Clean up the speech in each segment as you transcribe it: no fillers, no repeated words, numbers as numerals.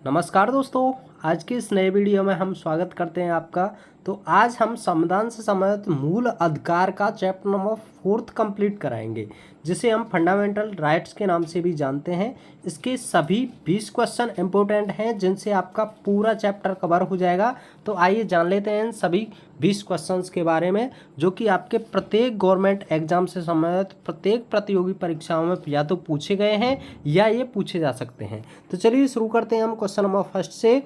नमस्कार दोस्तों, आज के इस नए वीडियो में हम स्वागत करते हैं आपका। तो आज हम संविधान से संबंधित मूल अधिकार का चैप्टर नंबर 4 कंप्लीट कराएंगे, जिसे हम फंडामेंटल राइट्स के नाम से भी जानते हैं। इसके सभी 20 क्वेश्चन इंपॉर्टेंट हैं, जिनसे आपका पूरा चैप्टर कवर हो जाएगा। तो आइए जान लेते हैं इन सभी 20 क्वेश्चंस के बारे में, जो कि आपके प्रत्येक गवर्नमेंट एग्जाम से संबंधित प्रत्येक प्रतियोगी परीक्षाओं में या तो पूछे गए हैं या ये पूछे जा सकते हैं। तो चलिए शुरू करते हैं हम क्वेश्चन नंबर फर्स्ट से।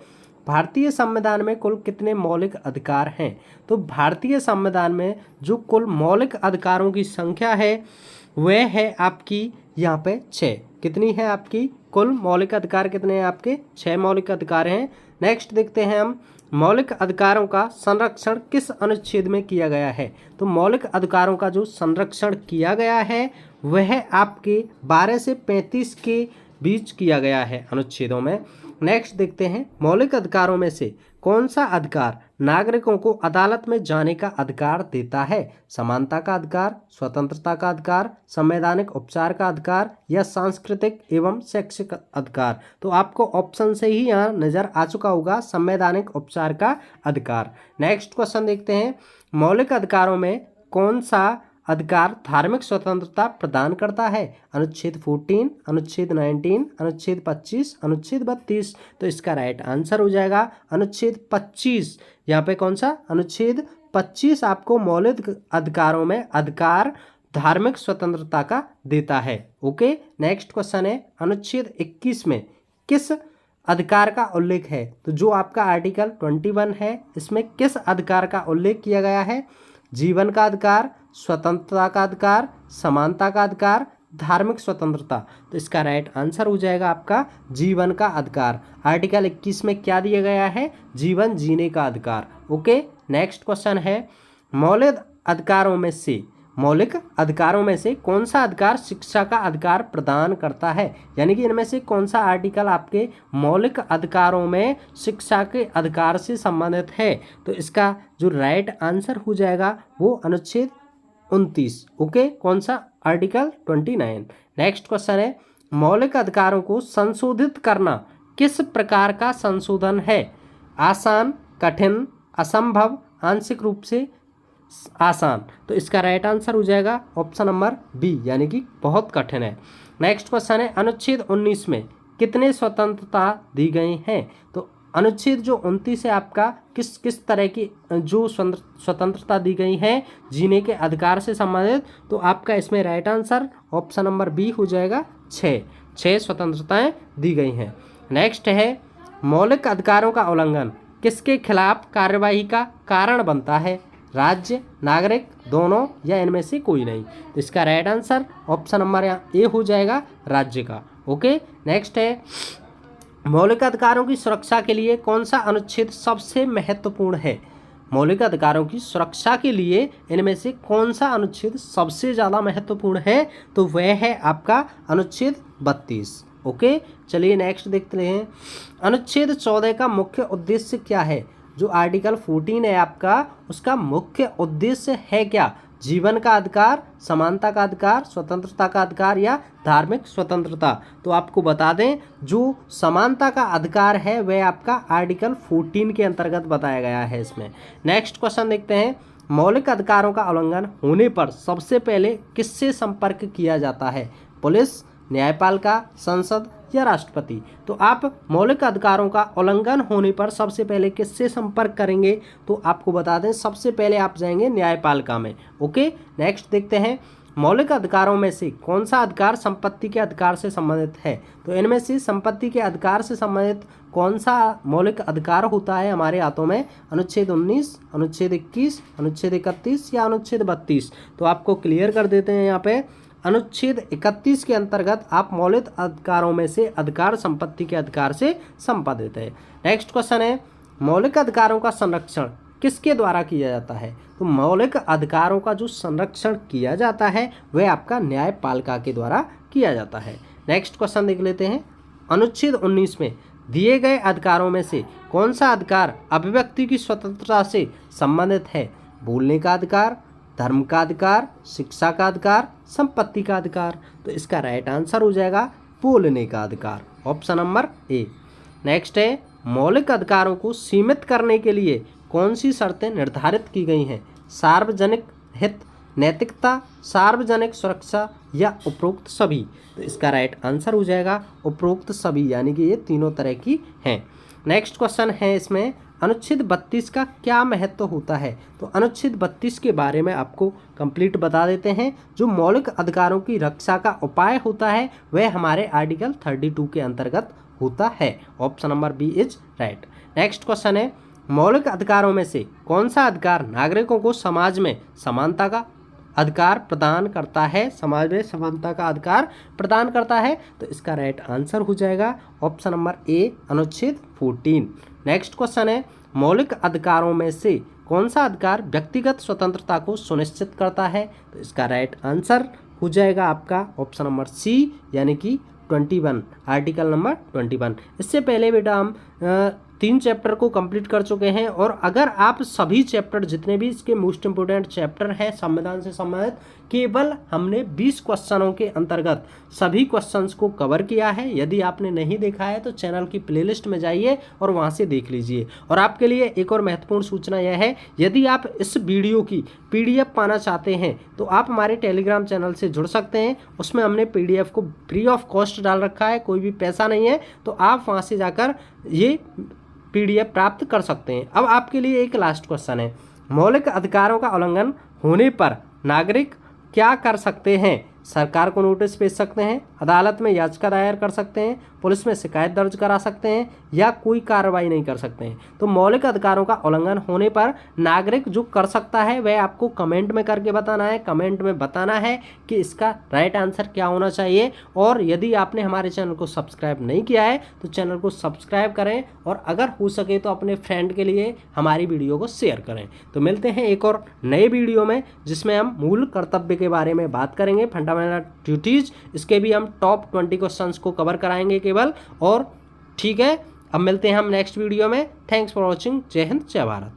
भारतीय संविधान में कुल कितने मौलिक अधिकार हैं? तो भारतीय संविधान में जो कुल मौलिक अधिकारों की संख्या है वह है आपकी यहाँ पे 6। कितनी है आपकी? कुल मौलिक अधिकार कितने हैं आपके? 6 मौलिक अधिकार हैं। नेक्स्ट देखते हैं हम, मौलिक अधिकारों का संरक्षण किस अनुच्छेद में किया गया है? तो मौलिक अधिकारों का जो संरक्षण किया गया है वह आपके 12 से 35 के बीच किया गया है अनुच्छेदों में। नेक्स्ट देखते हैं, मौलिक अधिकारों में से कौन सा अधिकार नागरिकों को अदालत में जाने का अधिकार देता है? समानता का अधिकार, स्वतंत्रता का अधिकार, संवैधानिक उपचार का अधिकार या सांस्कृतिक एवं शैक्षिक अधिकार? तो आपको ऑप्शन से ही यहाँ नजर आ चुका होगा, संवैधानिक उपचार का अधिकार। नेक्स्ट क्वेश्चन देखते हैं, मौलिक अधिकारों में कौन सा अधिकार धार्मिक स्वतंत्रता प्रदान करता है? अनुच्छेद 14, अनुच्छेद 19, अनुच्छेद 25, अनुच्छेद 32। तो इसका राइट आंसर हो जाएगा अनुच्छेद 25। यहाँ पे कौन सा? अनुच्छेद 25 आपको मौलिक अधिकारों में अधिकार धार्मिक स्वतंत्रता का देता है। ओके, नेक्स्ट क्वेश्चन है, अनुच्छेद 21 में किस अधिकार का उल्लेख है? तो जो आपका आर्टिकल 21 है, इसमें किस अधिकार का उल्लेख किया गया है? जीवन का अधिकार, स्वतंत्रता का अधिकार, समानता का अधिकार, धार्मिक स्वतंत्रता। तो इसका राइट आंसर हो जाएगा आपका जीवन का अधिकार। आर्टिकल 21 में क्या दिया गया है? जीवन जीने का अधिकार। ओके, नेक्स्ट क्वेश्चन है, मौलिक अधिकारों में से कौन सा अधिकार शिक्षा का अधिकार प्रदान करता है? यानी कि इनमें से कौन सा आर्टिकल आपके मौलिक अधिकारों में शिक्षा के अधिकार से संबंधित है? तो इसका जो राइट आंसर हो जाएगा वो अनुच्छेद 29। ओके, कौन सा? आर्टिकल 29। नेक्स्ट क्वेश्चन है, मौलिक अधिकारों को संशोधित करना किस प्रकार का संशोधन है? आसान, कठिन, असंभव, आंशिक रूप से आसान। तो इसका राइट आंसर हो जाएगा ऑप्शन नंबर बी, यानी कि बहुत कठिन है। नेक्स्ट क्वेश्चन है, अनुच्छेद 19 में कितने स्वतंत्रता दी गई हैं? तो अनुच्छेद जो 29 है आपका किस तरह की जो स्वतंत्रता दी गई है जीने के अधिकार से संबंधित? तो आपका इसमें right answer option number B हो जाएगा, 6 स्वतंत्रताएं दी गई हैं। नेक्स्ट है, मौलिक अधिकारों का उल्लंघन किसके खिलाफ कार्यवाही का कारण बनता है? राज्य, नागरिक, दोनों या इनमें से कोई नहीं? तो इसका right answer option number A हो जाएगा, राज्य का। ओके, नेक्स्ट है, मौलिक अधिकारों की सुरक्षा के लिए कौन सा अनुच्छेद सबसे महत्वपूर्ण है? मौलिक अधिकारों की सुरक्षा के लिए इनमें से कौन सा अनुच्छेद सबसे ज़्यादा महत्वपूर्ण है? तो वह है आपका अनुच्छेद 32। ओके, चलिए नेक्स्ट देखते हैं, अनुच्छेद 14 का मुख्य उद्देश्य क्या है? जो आर्टिकल 14 है आपका, उसका मुख्य उद्देश्य है क्या? जीवन का अधिकार, समानता का अधिकार, स्वतंत्रता का अधिकार या धार्मिक स्वतंत्रता? तो आपको बता दें, जो समानता का अधिकार है वह आपका आर्टिकल 14 के अंतर्गत बताया गया है इसमें। नेक्स्ट क्वेश्चन देखते हैं, मौलिक अधिकारों का उल्लंघन होने पर सबसे पहले किससे संपर्क किया जाता है? पुलिस, न्यायपालिका, संसद या राष्ट्रपति? तो आप मौलिक अधिकारों का उल्लंघन होने पर सबसे पहले किससे संपर्क करेंगे? तो आपको बता दें, सबसे पहले आप जाएंगे न्यायपालिका में। ओके, नेक्स्ट देखते हैं, मौलिक अधिकारों में से कौन सा अधिकार संपत्ति के अधिकार से संबंधित है? तो इनमें से संपत्ति के अधिकार से संबंधित कौन सा मौलिक अधिकार होता है हमारे हाथों में? अनुच्छेद 19, अनुच्छेद 21, अनुच्छेद 31 या अनुच्छेद 32? तो आपको क्लियर कर देते हैं, यहाँ पे अनुच्छेद 31 के अंतर्गत आप मौलिक अधिकारों में से अधिकार संपत्ति के अधिकार से संपादित है। नेक्स्ट क्वेश्चन है, मौलिक अधिकारों का संरक्षण किसके द्वारा किया जाता है? तो मौलिक अधिकारों का जो संरक्षण किया जाता है वह आपका न्यायपालिका के द्वारा किया जाता है। नेक्स्ट क्वेश्चन देख लेते हैं, अनुच्छेद 19 में दिए गए अधिकारों में से कौन सा अधिकार अभिव्यक्ति की स्वतंत्रता से संबंधित है? बोलने का अधिकार, धर्म का अधिकार, शिक्षा का अधिकार, संपत्ति का अधिकार? तो इसका राइट आंसर हो जाएगा बोलने का अधिकार, ऑप्शन नंबर ए। नेक्स्ट है मौलिक अधिकारों को सीमित करने के लिए कौन सी शर्तें निर्धारित की गई हैं? सार्वजनिक हित, नैतिकता, सार्वजनिक सुरक्षा या उपरोक्त सभी। तो इसका राइट आंसर हो जाएगा उपरोक्त सभी, यानी कि ये तीनों तरह की हैं। नेक्स्ट क्वेश्चन है इसमें अनुच्छेद 32 का क्या महत्व होता है? तो अनुच्छेद 32 के बारे में आपको कंप्लीट बता देते हैं। जो मौलिक अधिकारों की रक्षा का उपाय होता है वह हमारे आर्टिकल 32 के अंतर्गत होता है। Option number B is right. Next question है मौलिक अधिकारों में से कौन सा अधिकार नागरिकों को समाज में समानता का अधिकार प्रदान करता है? समाज में समानता का अधिकार प्रदान करता है। तो इसका राइट आंसर हो जाएगा ऑप्शन नंबर ए अनुच्छेद 14। नेक्स्ट क्वेश्चन है मौलिक अधिकारों में से कौन सा अधिकार व्यक्तिगत स्वतंत्रता को सुनिश्चित करता है? तो इसका राइट आंसर हो जाएगा आपका ऑप्शन नंबर सी यानी कि 21, आर्टिकल नंबर 21। इससे पहले बेटा हम 3 चैप्टर को कंप्लीट कर चुके हैं और अगर आप सभी चैप्टर जितने भी इसके मोस्ट इंपोर्टेंट चैप्टर हैं संविधान से संबंधित, केवल हमने 20 क्वेश्चनों के अंतर्गत सभी क्वेश्चंस को कवर किया है। यदि आपने नहीं देखा है तो चैनल की प्लेलिस्ट में जाइए और वहां से देख लीजिए। और आपके लिए एक और महत्वपूर्ण सूचना यह है, यदि आप इस वीडियो की PDF पाना चाहते हैं तो आप हमारे टेलीग्राम चैनल से जुड़ सकते हैं। उसमें हमने PDF को फ्री ऑफ कॉस्ट डाल रखा है, कोई भी पैसा नहीं है, तो आप वहाँ से जाकर ये PDF प्राप्त कर सकते हैं। अब आपके लिए एक लास्ट क्वेश्चन है, मौलिक अधिकारों का उल्लंघन होने पर नागरिक क्या कर सकते हैं? सरकार को नोटिस भेज सकते हैं, अदालत में याचिका दायर कर सकते हैं, पुलिस में शिकायत दर्ज करा सकते हैं या कोई कार्रवाई नहीं कर सकते हैं। तो मौलिक अधिकारों का उल्लंघन होने पर नागरिक जो कर सकता है वह आपको कमेंट में करके बताना है। कमेंट में बताना है कि इसका राइट आंसर क्या होना चाहिए। और यदि आपने हमारे चैनल को सब्सक्राइब नहीं किया है तो चैनल को सब्सक्राइब करें और अगर हो सके तो अपने फ्रेंड के लिए हमारी वीडियो को शेयर करें। तो मिलते हैं एक और नए वीडियो में जिसमें हम मूल कर्तव्य के बारे में बात करेंगे, फंडामेंटल ड्यूटीज। इसके भी हम टॉप 20 क्वेश्चंस को कवर कराएंगे केवल। और ठीक है, अब मिलते हैं हम नेक्स्ट वीडियो में। Thanks for watching. जय हिंद, जय भारत।